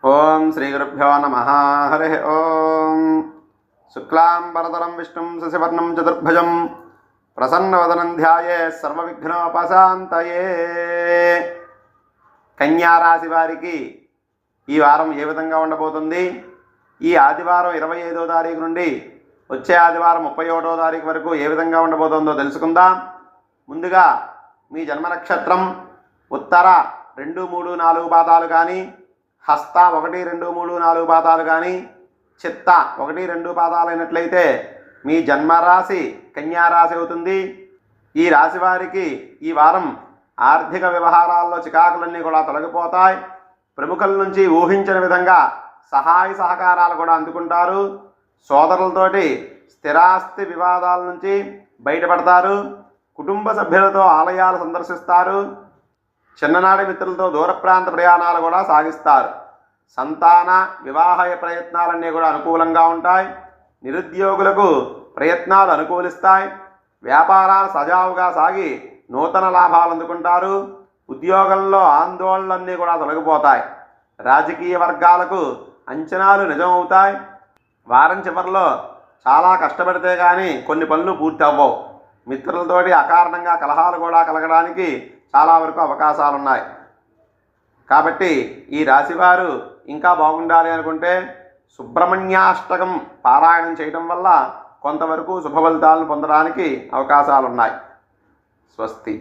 ఓం శ్రీ గురుభ్యో నమః. హరి ఓం. శుక్లాంబరధరం విష్ణుం శశివర్ణం చతుర్భుజం ప్రసన్నవదనం ధ్యాయేత్ సర్వవిఘ్నోపశాంతయే. కన్యా రాశి వారికి ఈ వారం ఏ విధంగా ఉండబోతుంది? ఈ ఆదివారం 25వ తారీఖు నుండి వచ్చే ఆదివారం 31వ తారీఖు వరకు ఏ విధంగా ఉండబోతుందో తెలుసుకుందాం. ముందుగా మీ జన్మ నక్షత్రం ఉత్తర 2, 3, 4 పాదాలు కానీ, హస్త 1, 2, 3, 4 పాదాలు కానీ, చిత్త 1, 2 పాదాలైనట్లయితే మీ జన్మరాశి కన్యారాశి అవుతుంది. ఈ రాశి వారికి ఈ వారం ఆర్థిక వ్యవహారాల్లో చికాకులన్నీ కూడా తొలగిపోతాయి. ప్రముఖుల నుంచి ఊహించిన విధంగా సహాయ సహకారాలు కూడా అందుకుంటారు. సోదరులతోటి స్థిరాస్తి వివాదాల నుంచి బయటపడతారు. కుటుంబ సభ్యులతో ఆలయాలు సందర్శిస్తారు. చిన్ననాటి మిత్రులతో దూర ప్రాంత ప్రయాణాలు కూడా సాగిస్తారు. సంతాన వివాహ ప్రయత్నాలన్నీ కూడా అనుకూలంగా ఉంటాయి. నిరుద్యోగులకు ప్రయత్నాలు అనుకూలిస్తాయి. వ్యాపారాలు సజావుగా సాగి నూతన లాభాలు అందుకుంటారు. ఉద్యోగంలో ఆందోళనలన్నీ కూడా తొలగిపోతాయి. రాజకీయ వర్గాలకు అంచనాలు నిజమవుతాయి. వారం చివరిలో చాలా కష్టపడితే కానీ కొన్ని పనులు పూర్తి అవ్వవు. మిత్రులతోటి అకారణంగా కలహాలు కూడా కలగడానికి చాలా వరకు అవకాశాలు ఉన్నాయి. కాబట్టి ఈ రాశివారు ఇంకా బాగుండాలి అనుకుంటే సుబ్రహ్మణ్యాష్టకం పారాయణం చేయడం వల్ల కొంతవరకు శుభ ఫలితాలను పొందడానికి అవకాశాలు ఉన్నాయి. స్వస్తి.